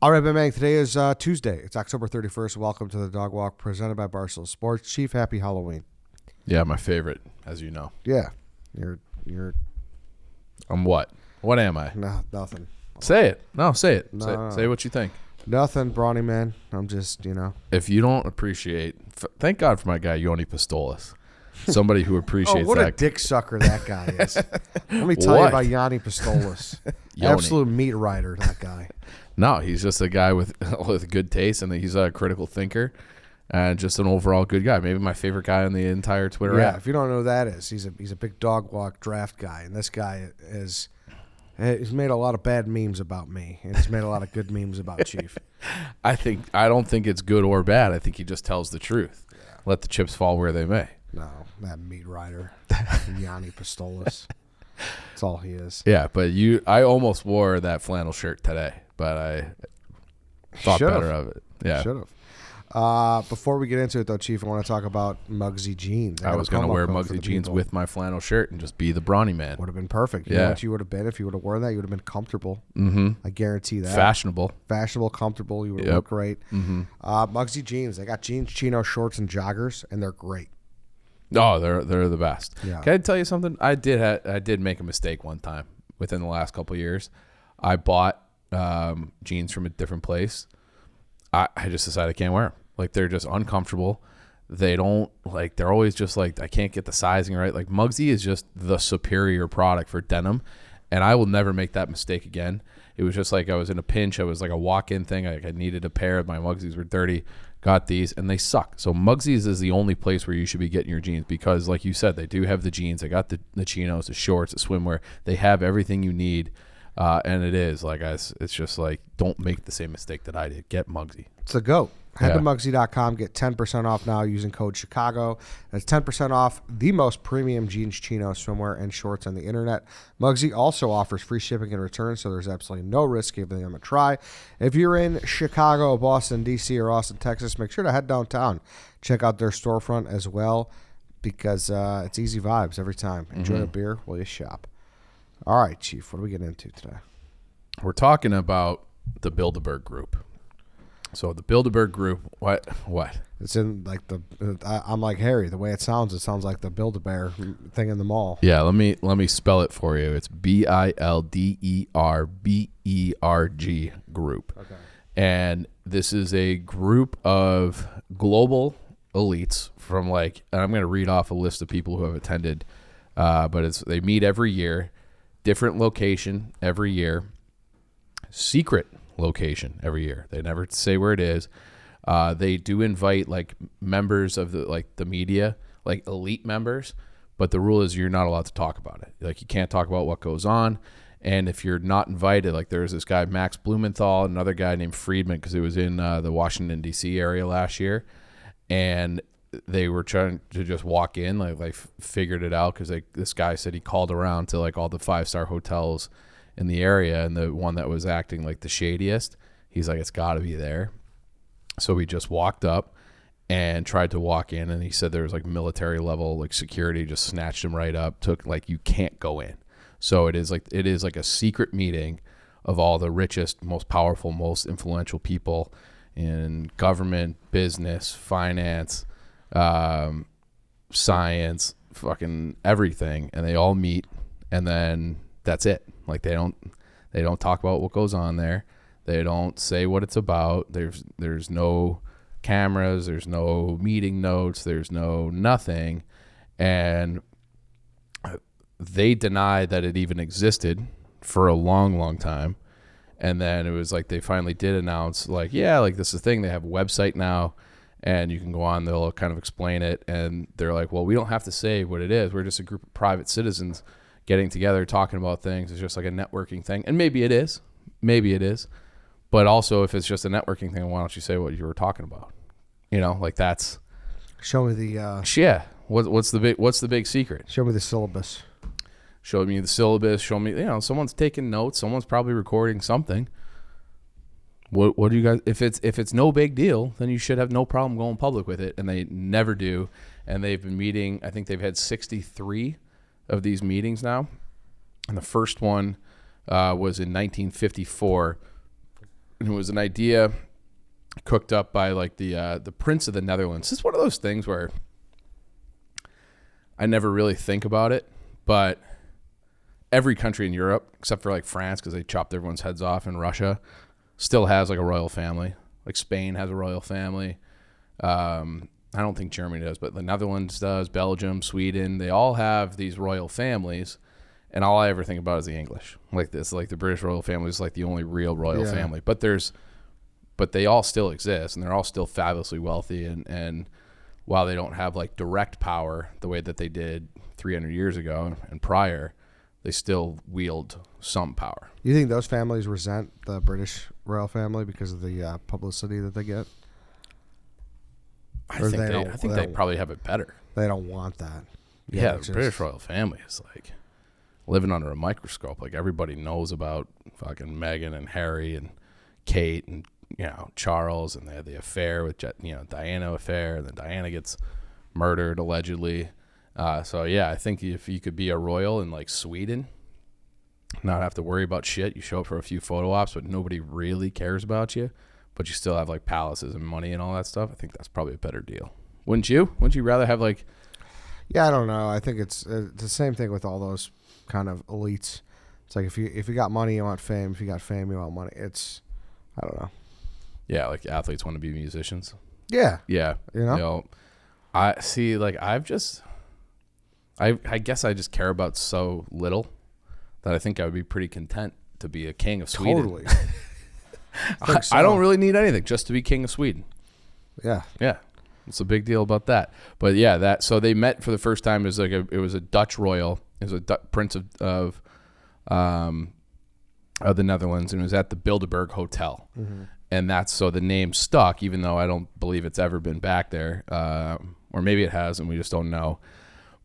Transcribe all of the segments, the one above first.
All right, man. Today is Tuesday. It's October 31st. Welcome to the Dog Walk presented by Barstool Sports. Chief, happy Halloween. Yeah, my favorite, as you know. Yeah. You're I'm what? What am I? no, nothing. Say it. No, say it. No. Say what you think. Nothing, brawny man. I'm just, If you don't appreciate, thank God for my guy, Yoni Pistolas. Somebody who appreciates what that. a dick sucker that guy is. Let me tell you about Yanni Pistolas. Absolute meat rider, that guy. No, he's just a guy with good taste, and he's a critical thinker, and just an overall good guy. Maybe my favorite guy on the entire Twitter app. If you don't know who that is, he's a big Dog Walk draft guy, and this guy he's made a lot of bad memes about me, and he's made a lot of good memes about Chief. I don't think it's good or bad. I think he just tells the truth. Yeah. Let the chips fall where they may. No, that meat rider, Yanni Pistolas. That's all he is. Yeah, but I almost wore that flannel shirt today, but I thought better of it. Yeah, should have. Before we get into it, though, Chief, I want to talk about MUGSY jeans. I was going to wear MUGSY jeans with my flannel shirt and just be the brawny man. Would have been perfect. You know what you would have been if you would have worn that? You would have been comfortable. Mm-hmm. I guarantee that. Fashionable, comfortable. You would have looked great. Mm-hmm. MUGSY jeans. They got jeans, chino shorts, and joggers, and they're great. Oh, they're the best. Yeah. Can I tell you something? I did make a mistake one time within the last couple of years. I bought jeans from a different place. I just decided I can't wear them. Like, they're just uncomfortable. They don't, like, they're always just like, I can't get the sizing right. Like, MUGSY is just the superior product for denim, and I will never make that mistake again. It was just like I was in a pinch. I was like a walk-in thing. I needed a pair. My MUGSYs were dirty. Got these, and they suck. So MUGSYs is the only place where you should be getting your jeans because, like you said, they do have the jeans. They got the chinos, the shorts, the swimwear. They have everything you need, and it is, like, it's just like, don't make the same mistake that I did. Get MUGSY. It's a goat. Head to MUGSY.com. Get 10% off now using code Chicago. That's 10% off the most premium jeans, chinos, swimwear, and shorts on the internet. MUGSY also offers free shipping and returns, so there's absolutely no risk giving them a try. If you're in Chicago, Boston, D.C., or Austin, Texas, make sure to head downtown. Check out their storefront as well because it's easy vibes every time. Enjoy a beer while you shop. All right, Chief, what are we getting into today? We're talking about the Bilderberg group. So the Bilderberg group, what? It's in like I'm like Harry. The way it sounds like the Build-A-Bear thing in the mall. Yeah, let me spell it for you. It's BILDERBERG group. Okay. And this is a group of global elites from and I'm going to read off a list of people who have attended, but they meet every year, different location every year, secret location every year. They never say where it is. They do invite members of the media, like elite members, but the rule is you're not allowed to talk about it. Like, you can't talk about what goes on. And if you're not invited, like there's this guy Max Blumenthal, another guy named Friedman, because it was in the Washington D.C. area last year, and they were trying to just walk in, figured it out because this guy said he called around to all the 5-star hotels in the area, and the one that was acting like the shadiest, he's like, it's got to be there. So we just walked up and tried to walk in, and he said there was military level security, just snatched him right up, took you can't go in. So it is a secret meeting of all the richest, most powerful, most influential people in government, business, finance, science, fucking everything, and they all meet, and then that's it. They don't talk about what goes on there. They don't say what it's about. There's no cameras. There's no meeting notes. There's no nothing. And they deny that it even existed for a long, long time. And then it was they finally did announce this is a thing. They have a website now, and you can go on. They'll kind of explain it. And they're like, well, we don't have to say what it is. We're just a group of private citizens getting together, talking about things. It's just a networking thing. And maybe it is. But also, if it's just a networking thing, why don't you say what you were talking about? That's... Show me the... yeah. What's the big secret? Show me the syllabus. Show me the syllabus. Show me, someone's taking notes. Someone's probably recording something. What do you guys... If it's no big deal, then you should have no problem going public with it. And they never do. And they've been meeting... I think they've had 63 of these meetings now, and the first one was in 1954. and it was an idea cooked up by like the Prince of the Netherlands. It's one of those things where I never really think about it, but every country in Europe, except for like France, because they chopped everyone's heads off, and Russia still has like a royal family. Like Spain has a royal family. I don't think Germany does, but the Netherlands does, Belgium, Sweden. They all have these royal families, and all I ever think about is the English. Like this, like the British royal family is like the only real royal family. But they all still exist, and they're all still fabulously wealthy. And while they don't have like direct power the way that they did 300 years ago and prior, they still wield some power. You think those families resent the British royal family because of the publicity that they get? I think they probably have it better. They don't want that. Yeah, the British royal family is like living under a microscope. Like everybody knows about fucking Meghan and Harry and Kate and Charles, and they had the affair with Diana affair, and then Diana gets murdered allegedly. So yeah, I think if you could be a royal in like Sweden, not have to worry about shit. You show up for a few photo ops, but nobody really cares about you. But you still have like palaces and money and all that stuff. I think that's probably a better deal. Wouldn't you? Wouldn't you rather have like? Yeah, I don't know. I think it's the same thing with all those kind of elites. It's like if you got money, you want fame. If you got fame, you want money. I don't know. Yeah, like athletes want to be musicians. Yeah. Yeah. I see. Like I guess I just care about so little that I think I would be pretty content to be a king of Sweden. Totally. I don't really need anything just to be king of Sweden. Yeah. Yeah. It's a big deal about that. But yeah, so they met for the first time as it was a Dutch royal. It was a prince of the Netherlands, and it was at the Bilderberg Hotel. Mm-hmm. And so the name stuck, even though I don't believe it's ever been back there. Or maybe it has and we just don't know.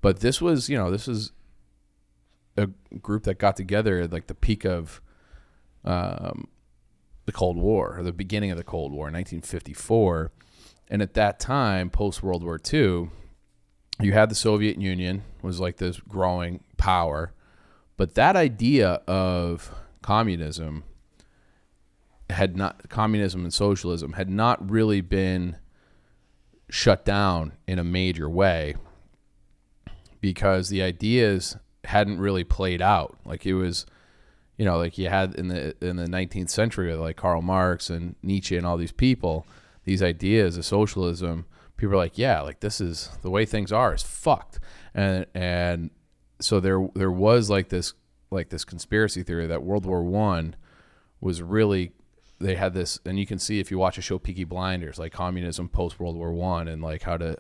But this was a group that got together at like the peak of the Cold War, or the beginning of the Cold War, 1954. And at that time, post-World War II, you had the Soviet Union was like this growing power. But that idea of communism and socialism had not really been shut down in a major way, because the ideas hadn't really played out. Like it was, like you had in the 19th century, like Karl Marx and Nietzsche and all these people, these ideas of socialism, people are like, yeah, like this is the way things are, is fucked. And so there was like this conspiracy theory that World War I was really, they had this, and you can see if you watch a show Peaky Blinders, like communism post World War I, and like how to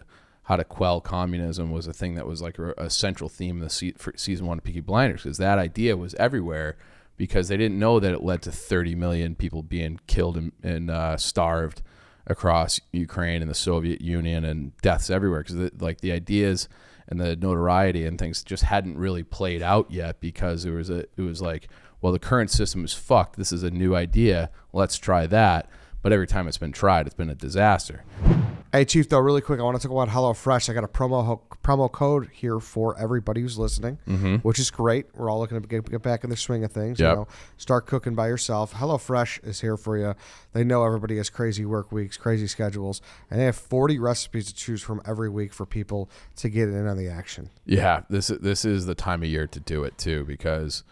quell communism was a thing that was like a central theme in the season 1 of Peaky Blinders, because that idea was everywhere, because they didn't know that it led to 30 million people being killed and starved across Ukraine and the Soviet Union, and deaths everywhere, because the ideas and the notoriety and things just hadn't really played out yet, because it was like, well, the current system is fucked. This is a new idea. Let's try that. But every time it's been tried, it's been a disaster. Hey, Chief, though, really quick, I want to talk about HelloFresh. I got a promo code here for everybody who's listening, which is great. We're all looking to get back in the swing of things. Yep. Start cooking by yourself. HelloFresh is here for you. They know everybody has crazy work weeks, crazy schedules, and they have 40 recipes to choose from every week for people to get in on the action. Yeah, this is the time of year to do it too, because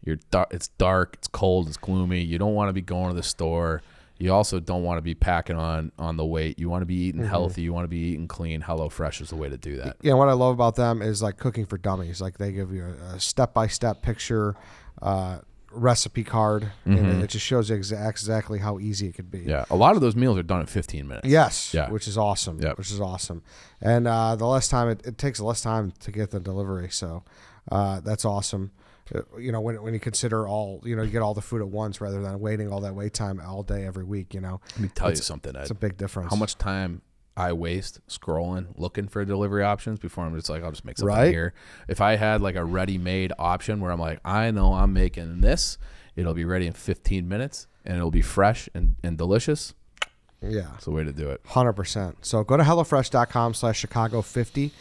it's dark, it's cold, it's gloomy. You don't want to be going to the store. You also don't want to be packing on the weight. You want to be eating healthy. You want to be eating clean. HelloFresh is the way to do that. Yeah, what I love about them is like cooking for dummies. Like they give you a step-by-step picture recipe card, and it just shows you exactly how easy it could be. Yeah, a lot of those meals are done in 15 minutes. Yes, yeah. Which is awesome. Yep. Which is awesome. And the less time, it takes less time to get the delivery, so that's awesome. When you consider all, you get all the food at once rather than waiting all that wait time all day every week, Let me tell you something, Ed. It's a big difference. How much time I waste scrolling, looking for delivery options before I'm just like, I'll just make something here. If I had like a ready-made option where I'm like, I know I'm making this, it'll be ready in 15 minutes and it'll be fresh and delicious. Yeah. It's the way to do it. 100%. So go to HelloFresh.com/Chicago50.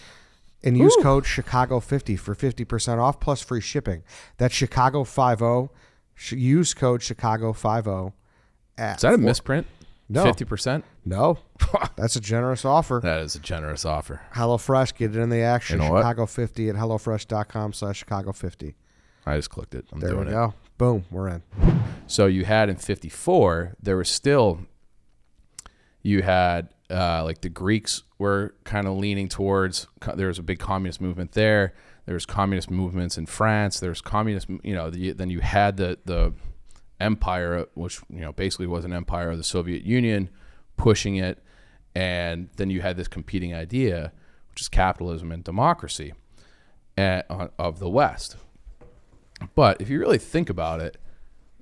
and use code Chicago50 for 50% off plus free shipping. That's Chicago50. Use code Chicago50 at Is that a misprint? No. 50%? No. That's a generous offer. That is a generous offer. HelloFresh, get it in the action. You know what? Chicago50 at HelloFresh.com/Chicago50. I just clicked it. There we go. Boom. We're in. So you had in 54, there was still, you had like the Greeks were kind of leaning towards, there was a big communist movement there. There was communist movements in France. There's communist, then you had the empire, which, basically was an empire of the Soviet Union, pushing it. And then you had this competing idea, which is capitalism and democracy of the West. But if you really think about it,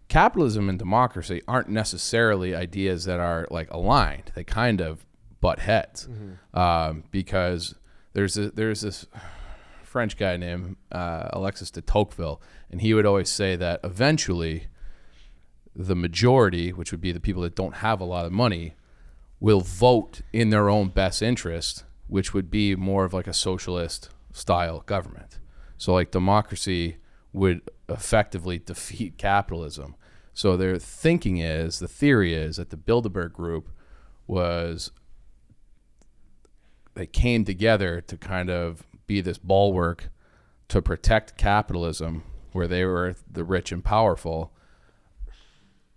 capitalism and democracy aren't necessarily ideas that are like aligned. They kind of butt heads, because there's this French guy named Alexis de Tocqueville, and he would always say that eventually the majority, which would be the people that don't have a lot of money, will vote in their own best interest, which would be more of like a socialist style government. So like democracy would effectively defeat capitalism. So their thinking is, the theory is that the Bilderberg group they came together to kind of be this bulwark to protect capitalism, where they were the rich and powerful,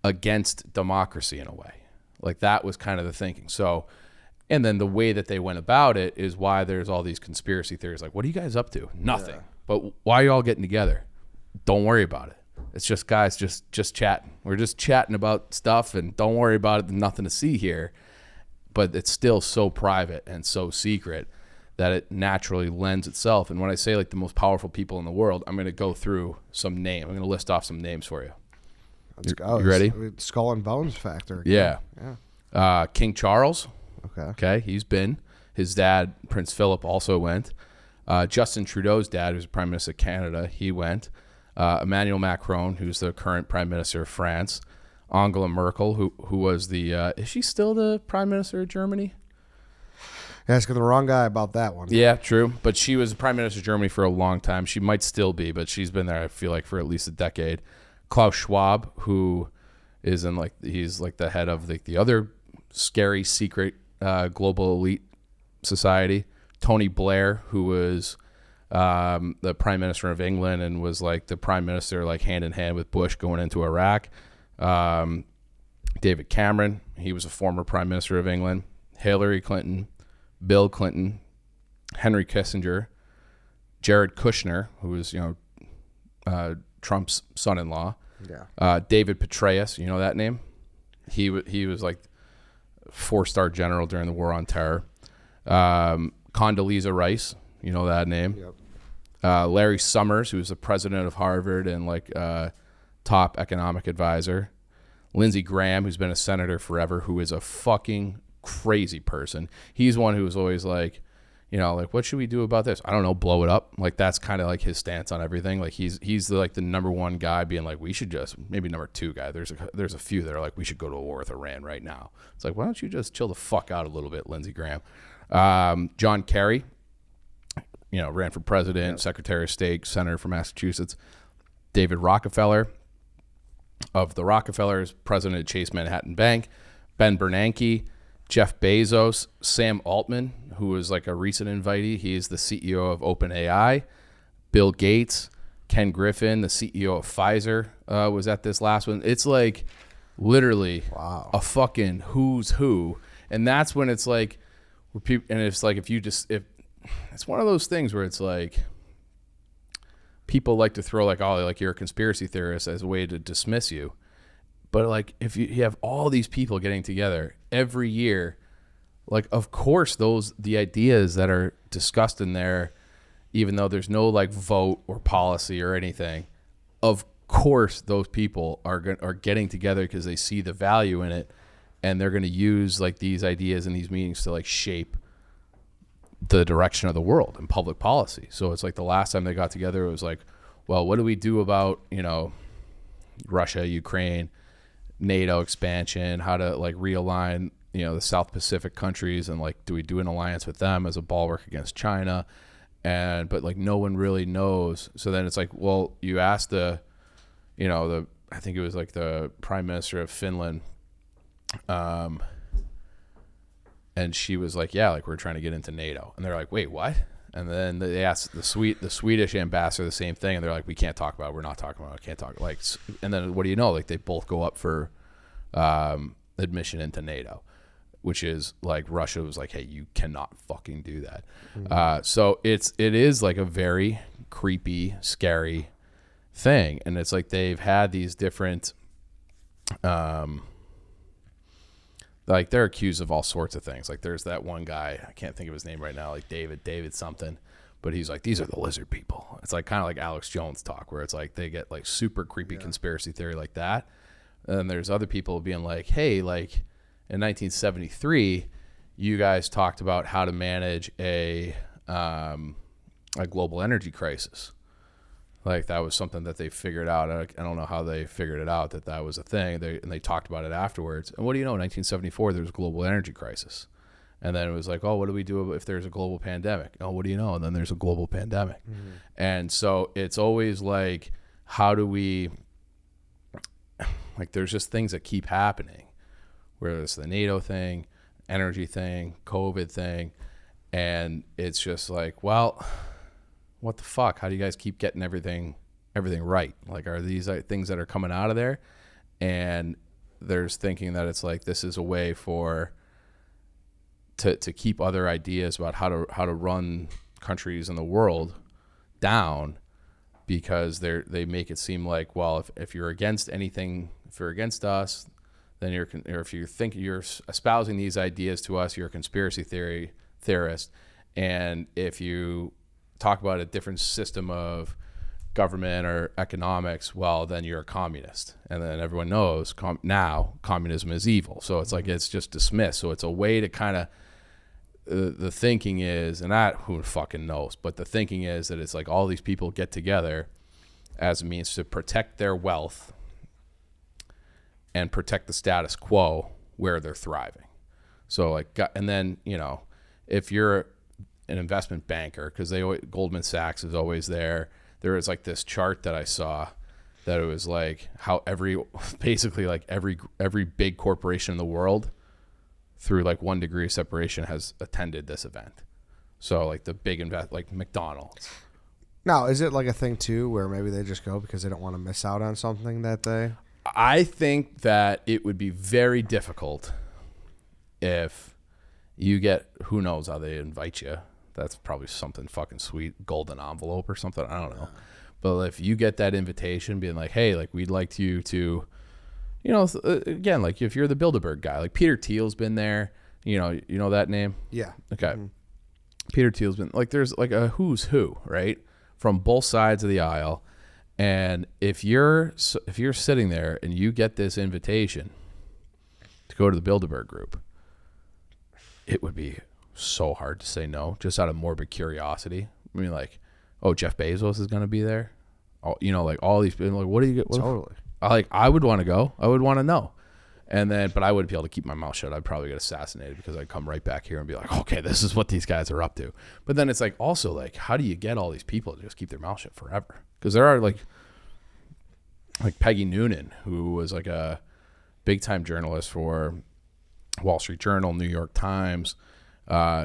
against democracy in a way. Like that was kind of the thinking. So, and then the way that they went about it is why there's all these conspiracy theories. Like, what are you guys up to? Nothing. Yeah. But why are you all getting together? Don't worry about it. It's just guys just chatting. We're just chatting about stuff, and don't worry about it. There's nothing to see here. But it's still so private and so secret that it naturally lends itself. And when I say like the most powerful people in the world, I'm going to go through some names. I'm going to list off some names for you. Let's go. You ready? Skull and bones factor. Again. Yeah. King Charles. Okay. He's been. His dad, Prince Philip, also went. Justin Trudeau's dad, who's Prime Minister of Canada, he went. Emmanuel Macron, who's the current Prime Minister of France. Angela Merkel, who was the is she still the Prime Minister of Germany? Asking the wrong guy about that one. Yeah, true. But she was the Prime Minister of Germany for a long time. She might still be, but she's been there, I feel like, for at least a decade. Klaus Schwab, who is he's like the head of the other scary secret global elite society. Tony Blair, who was the Prime Minister of England and was like the Prime Minister, like hand in hand with Bush going into Iraq. David Cameron, he was a former Prime Minister of England. Hillary Clinton, Bill Clinton, Henry Kissinger, Jared Kushner, who was Trump's son-in-law. Yeah. David Petraeus, you know that name? He was like 4-star general during the War on Terror. Condoleezza Rice, you know that name? Yep. Larry Summers, who was the president of Harvard and like top economic advisor. Lindsey Graham, who's been a senator forever, who is a fucking crazy person. He's one who was always like, like, what should we do about this? I don't know, blow it up. Like that's kind of like his stance on everything. Like he's the number one guy being like, we should just, maybe number two guy. There's a few that are like, we should go to war with Iran right now. It's like, why don't you just chill the fuck out a little bit, Lindsey Graham? John Kerry, ran for president, yep. Secretary of State, Senator from Massachusetts. David Rockefeller of the Rockefellers, president of Chase Manhattan Bank. Ben Bernanke, Jeff Bezos, Sam Altman, who was like a recent invitee. He is the CEO of OpenAI. Bill Gates, Ken Griffin, the CEO of Pfizer, was at this last one. It's like literally a fucking who's who. And that's when it's like, and it's like if it's one of those things where it's like people like to throw like, oh, like you're a conspiracy theorist as a way to dismiss you. But like if you have all these people getting together every year, like of course the ideas that are discussed in there, even though there's no like vote or policy or anything, of course those people are getting together because they see the value in it, and they're going to use like these ideas in these meetings to like shape the direction of the world and public policy. So it's like the last time they got together, it was like, well, what do we do about, Russia, Ukraine, NATO expansion, how to like realign, the South Pacific countries, and like, do we do an alliance with them as a bulwark against China? But like no one really knows. So then it's like, well, you ask I think it was like the Prime Minister of Finland, And she was like, yeah, like we're trying to get into NATO. And they're like, wait, what? And then they asked the Swedish ambassador the same thing. And they're like, we can't talk about it. We're not talking about it. Can't talk. Like, and then what do you know? Like they both go up for admission into NATO, which is like Russia was like, hey, you cannot fucking do that. Mm-hmm. So it is like a very creepy, scary thing. And it's like they've had these different like they're accused of all sorts of things. Like there's that one guy, I can't think of his name right now, like David something, but he's like, these are the lizard people. It's like kind of like Alex Jones talk, where it's like they get like super creepy conspiracy theory like that. And then there's other people being like, hey, like in 1973, you guys talked about how to manage a global energy crisis. Like that was something that they figured out. I don't know how they figured it out that was a thing. They talked about it afterwards. And what do you know? In 1974, there was a global energy crisis. And then it was like, oh, what do we do if there's a global pandemic? Oh, what do you know? And then there's a global pandemic. Mm-hmm. And so it's always like, how do we, like there's just things that keep happening, whether it's the NATO thing, energy thing, COVID thing. And it's just like, well, what the fuck? How do you guys keep getting everything right? Like, are these things that are coming out of there? And there's thinking that it's like, this is a way to keep other ideas about how to run countries in the world down, because they make it seem like, well, if you're against anything, if you're against us, then or if you think you're espousing these ideas to us, you're a conspiracy theorist. And if you talk about a different system of government or economics, well, then you're a communist. And then everyone knows now communism is evil. So it's like, it's just dismissed. So it's a way to kind of, the thinking is, and who fucking knows, but the thinking is that it's like all these people get together as a means to protect their wealth and protect the status quo where they're thriving. So like, and then, you know, if you're an investment banker, because Goldman Sachs is always there. There was like this chart that I saw that it was like how basically like every big corporation in the world through like 1 degree of separation has attended this event. So like the big like McDonald's. Now, is it like a thing too where maybe they just go because they don't want to miss out on something that they? I think that it would be very difficult if you get, who knows how they invite you. That's probably something fucking sweet, golden envelope or something. I don't know. But if you get that invitation being like, hey, like we'd like you to, you know, again, like if you're the Bilderberg guy, like Peter Thiel's been there, you know that name? Yeah. Okay. Mm-hmm. Peter Thiel's been, like there's like a who's who, right? From both sides of the aisle. And if you're sitting there and you get this invitation to go to the Bilderberg group, it would be so hard to say no, just out of morbid curiosity. I mean, like, oh, Jeff Bezos is going to be there. Oh, you know, like all these people, like, what do you get? Totally. I would want to go. I would want to know. And then, but I wouldn't be able to keep my mouth shut. I'd probably get assassinated because I'd come right back here and be like, okay, this is what these guys are up to. But then it's like, also like, how do you get all these people to just keep their mouth shut forever? Because there are like Peggy Noonan, who was like a big time journalist for Wall Street Journal, New York Times.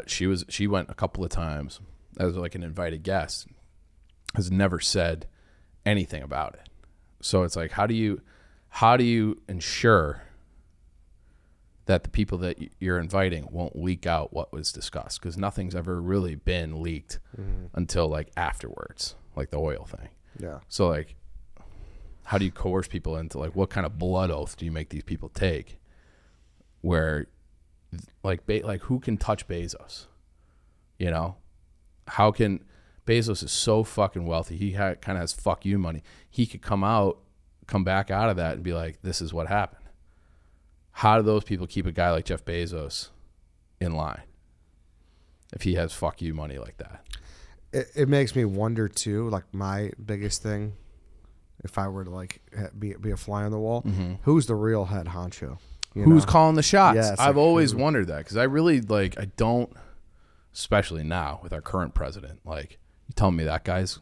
She went a couple of times as like an invited guest, has never said anything about it. So it's like, how do you ensure that the people that you're inviting won't leak out what was discussed? Because nothing's ever really been leaked until like afterwards, like the oil thing. Yeah. So like, how do you coerce people into, like, what kind of blood oath do you make these people take? Where like who can touch Bezos? You know, how can Bezos is so fucking wealthy. He kind of has fuck you money. He could come back out of that and be like, this is what happened. How do those people keep a guy like Jeff Bezos in line if he has fuck you money like that? It makes me wonder too, like my biggest thing, if I were to like be a fly on the wall, who's the real head honcho? Who's calling the shots? Yeah, I've always wondered that, because I really I don't, especially now with our current president, like, you telling me that guy's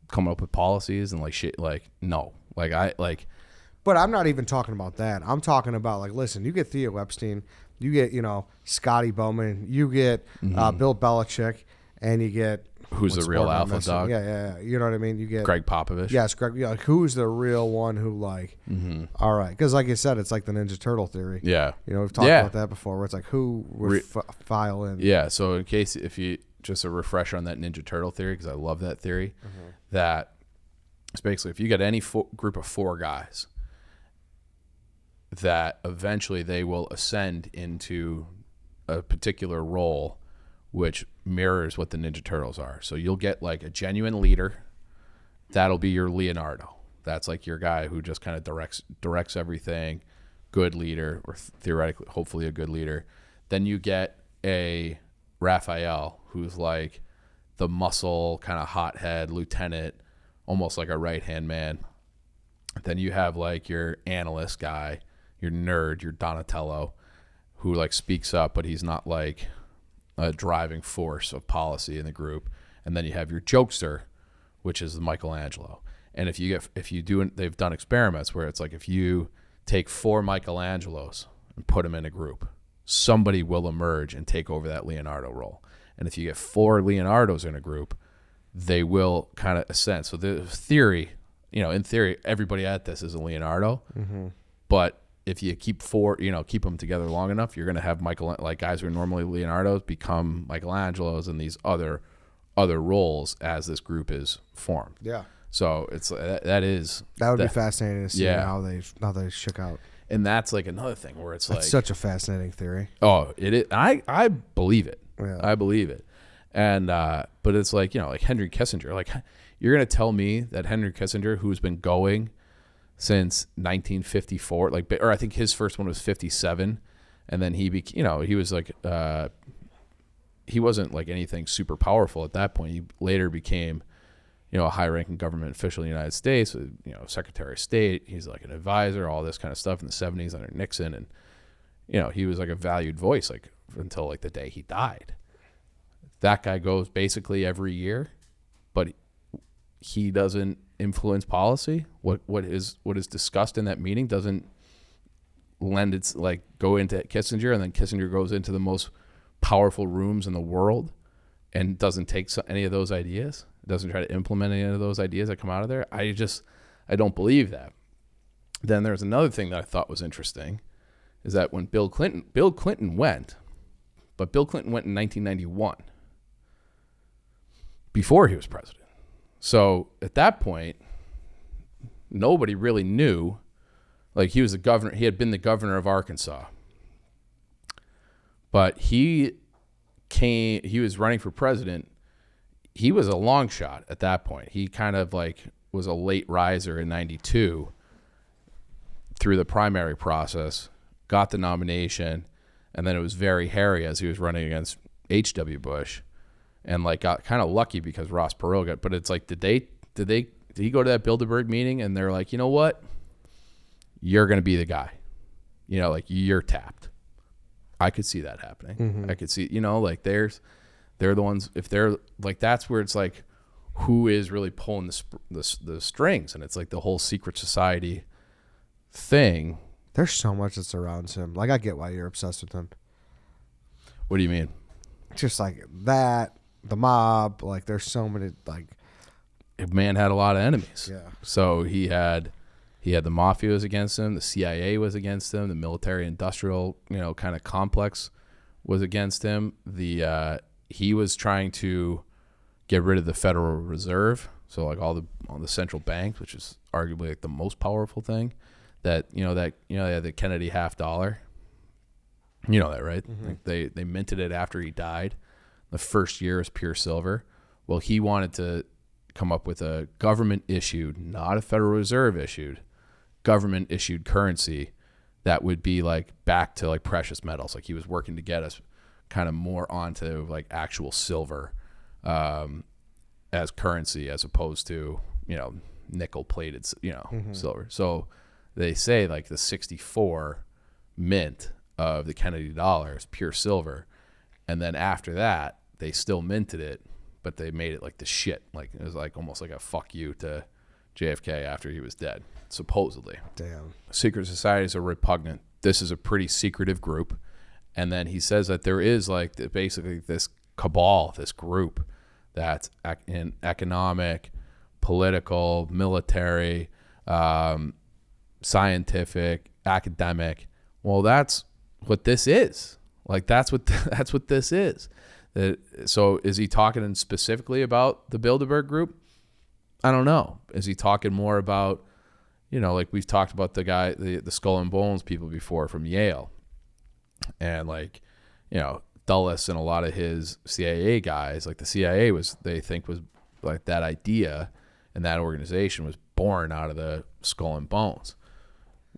coming up with policies and like shit, like, no, like But I'm not even talking about that. I'm talking about, like, listen, you get Theo Epstein, you get, Scotty Bowman, you get Bill Belichick, and you get... Who's the real alpha dog? Yeah. You know what I mean? You get... Greg Popovich. Yes, Greg. Yeah, like, who's the real one who, like... All right. Because, like you said, it's like the Ninja Turtle theory. Yeah. We've talked about that before, where it's like, who would file in? Yeah, so if you... Just a refresher on that Ninja Turtle theory, because I love that theory, that it's basically if you get any group of 4 guys, that eventually they will ascend into a particular role which mirrors what the Ninja Turtles are. So you'll get like a genuine leader. That'll be your Leonardo. That's like your guy who just kind of directs everything. Good leader, or theoretically, hopefully a good leader. Then you get a Raphael, who's like the muscle kind of hothead lieutenant, almost like a right-hand man. Then you have like your analyst guy, your nerd, your Donatello, who like speaks up, but he's not like a driving force of policy in the group. And then you have your jokester, which is Michelangelo. And they've done experiments where it's like if you take 4 Michelangelos and put them in a group, somebody will emerge and take over that Leonardo role. And if you get 4 Leonardos in a group, they will kind of ascend. So the theory, in theory, everybody at this is a Leonardo. But if you keep them together long enough, you're going to have guys who are normally Leonardos become Michelangelos in these other roles as this group is formed. Yeah. So that would be fascinating to see how they shook out. And that's like another thing where it's that's such a fascinating theory. Oh, it is. I believe it. Yeah. I believe it. And but it's like like Henry Kissinger. Like you're gonna tell me that Henry Kissinger, who's been going since 1954, or I think his first one was 57, and then he was like he wasn't like anything super powerful at that point. He later became a high-ranking government official in the United States, Secretary of State. He's like an advisor, all this kind of stuff in the 70s under Nixon. And, he was like a valued voice like until like the day he died. That guy goes basically every year, but he doesn't influence policy. What is discussed in that meeting doesn't go into Kissinger, and then Kissinger goes into the most powerful rooms in the world and doesn't take any of those ideas. Doesn't try to implement any of those ideas that come out of there. I don't believe that. Then there's another thing that I thought was interesting, is that when Bill Clinton went in 1991, before he was president. So at that point, nobody really knew. Like he was the governor. He had been the governor of Arkansas, but he was running for president. He was a long shot at that point. He kind of like was a late riser in 92 through the primary process, got the nomination, and then it was very hairy as he was running against H.W. Bush, and like got kind of lucky because Ross Perot got. But it's like, did he go to that Bilderberg meeting and they're like, you know what, you're going to be the guy, like you're tapped. I could see that happening. I could see, like they're the ones, if they're like, that's where it's like, who is really pulling the strings? And it's like the whole secret society thing. There's so much that surrounds him. Like, I get why you're obsessed with him. What do you mean? Just like that, the mob, like there's so many, like. Man had a lot of enemies. Yeah. So he had the mafia was against him. The CIA was against him. The military industrial, kind of complex was against him. He was trying to get rid of the Federal Reserve, so like all the central banks, which is arguably like the most powerful thing. They had the Kennedy $50. You know that, right? Mm-hmm. Like they minted it after he died. The first year is pure silver. Well, he wanted to come up with a government issued, not a Federal Reserve issued, government issued currency that would be like back to like precious metals. Like he was working to get us kind of more onto like actual silver as currency, as opposed to nickel plated silver. So they say like the 64 mint of the Kennedy dollar is pure silver, and then after that they still minted it, but they made it like the shit. Like it was like almost like a fuck you to JFK after he was dead, supposedly. Damn. Secret societies are repugnant. This is a pretty secretive group. And then he says that there is like basically this cabal, this group that's in economic, political, military, scientific, academic. Well, that's what this is. Like that's what this is. So is he talking specifically about the Bilderberg group? I don't know. Is he talking more about, like we've talked about the guy, the Skull and Bones people before from Yale, and like, Dulles and a lot of his CIA guys, like the CIA they think was like that idea and that organization was born out of the Skull and Bones.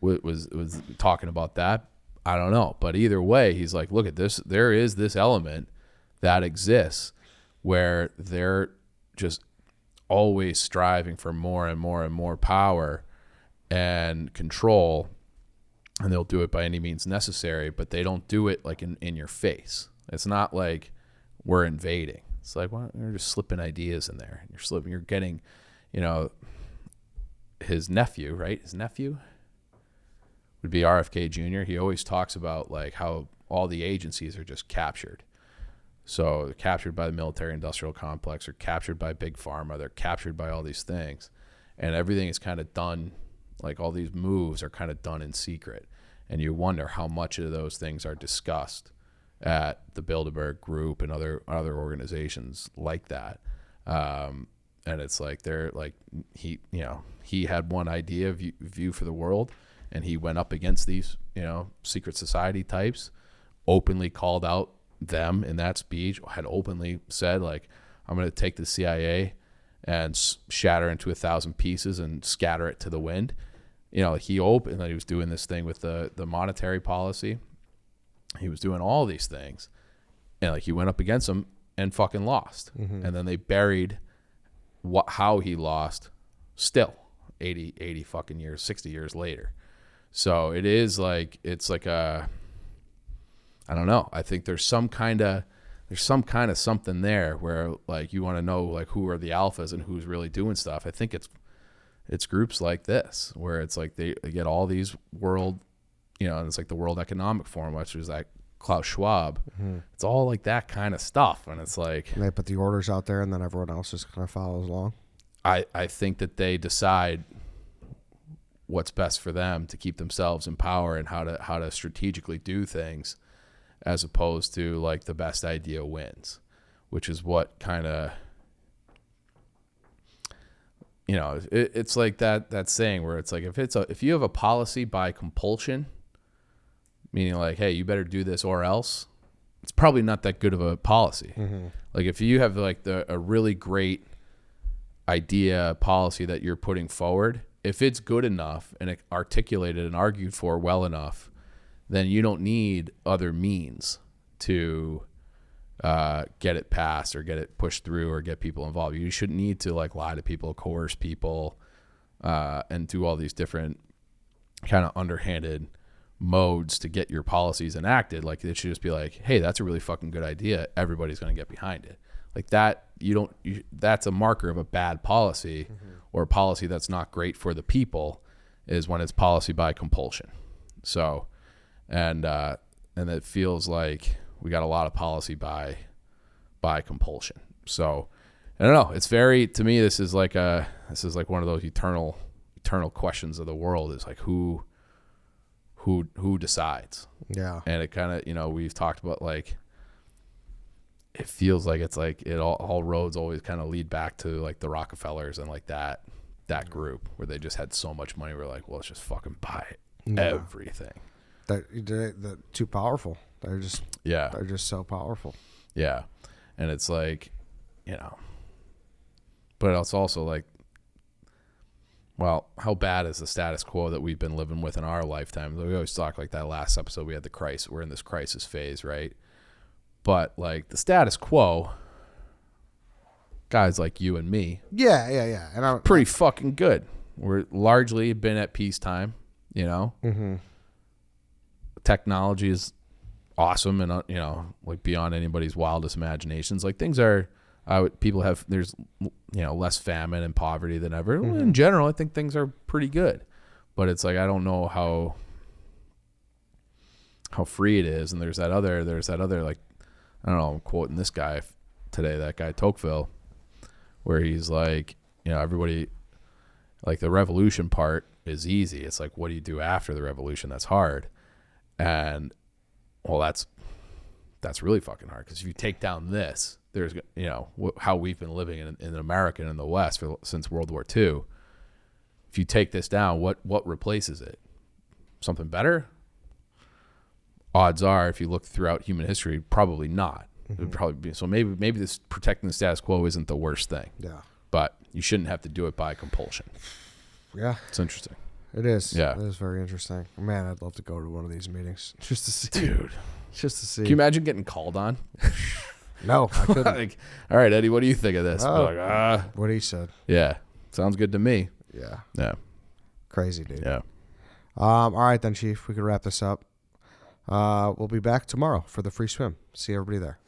Was talking about that? I don't know. But either way, he's like, look at this. There is this element that exists where they're just always striving for more and more and more power and control, and they'll do it by any means necessary, but they don't do it like in your face. It's not like we're invading. It's like, well, you're just slipping ideas in there. You're getting, his nephew, right? His nephew would be RFK Jr. He always talks about like how all the agencies are just captured. So they're captured by the military industrial complex, or captured by big pharma. They're captured by all these things, and everything is kind of done, like all these moves are kind of done in secret. And you wonder how much of those things are discussed at the Bilderberg group and other organizations like that. And it's like they're like, he had one idea view for the world, and he went up against these, secret society types, openly called out them in that speech, had openly said like, I'm going to take the CIA and shatter into 1,000 pieces and scatter it to the wind. He openly was doing this thing with the monetary policy. He was doing all these things, and like he went up against them and fucking lost. Mm-hmm. And then they buried how he lost still 80 fucking years, 60 years later. So it is like, it's like I don't know. I think there's some kind of something there where like you want to know like who are the alphas and who's really doing stuff. I think it's groups like this where it's like they get all these world, and it's like the World Economic Forum, which is like Klaus Schwab. Mm-hmm. It's all like that kind of stuff, and it's like, and they put the orders out there, and then everyone else just kind of follows along. I think that they decide what's best for them to keep themselves in power and how to strategically do things, as opposed to like the best idea wins, which is what kind of, it's like that saying where it's like, if you have a policy by compulsion, meaning like, hey, you better do this or else, it's probably not that good of a policy. Mm-hmm. Like if you have like a really great idea policy that you're putting forward, if it's good enough and articulated and argued for well enough, then you don't need other means to get it passed or get it pushed through or get people involved. You shouldn't need to like lie to people, coerce people, and do all these different kind of underhanded modes to get your policies enacted. Like it should just be like, hey, that's a really fucking good idea. Everybody's going to get behind it. Like that, that's a marker of a bad policy, mm-hmm. or a policy that's not great for the people, is when it's policy by compulsion. So, and it feels like we got a lot of policy by compulsion. So I don't know. It's very, to me, this is like one of those eternal questions of the world, is like who decides. Yeah. And it kind of, we've talked about like, it feels like it's like all roads always kind of lead back to like the Rockefellers and like that group where they just had so much money. We're like, well, let's just fucking buy everything. They're too powerful. They're just so powerful. Yeah. And it's like, but it's also like, well, how bad is the status quo that we've been living with in our lifetime? We always talk like that last episode, we had the crisis. We're in this crisis phase, right? But like the status quo, guys like you and me, yeah, and I'm pretty fucking good. We're largely been at peacetime, Mm-hmm. Technology is awesome, and like beyond anybody's wildest imaginations. Like things are there's less famine and poverty than ever. In general, I think things are pretty good, but it's like I don't know how free it is. And there's that other like, I don't know, I'm quoting this guy today, that guy Tocqueville, where he's like, everybody, like, the revolution part is easy. It's like, what do you do after the revolution? That's hard. And well, that's really fucking hard, because if you take down this, there's, how we've been living in America and in the West since World War II. If you take this down, what replaces it? Something better? Odds are, if you look throughout human history, probably not. It would probably be, so maybe this protecting the status quo isn't the worst thing. Yeah. But you shouldn't have to do it by compulsion. Yeah. It's interesting. It is. Yeah. It is very interesting. Man, I'd love to go to one of these meetings just to see. Dude. Just to see. Can you imagine getting called on? No, I couldn't. Like, all right, Eddie, what do you think of this? Oh, Like, what he said. yeah. Sounds good to me. Yeah. Yeah. Crazy, dude. Yeah. All right, then, Chief. We could wrap this up. We'll be back tomorrow for the free swim. See everybody there.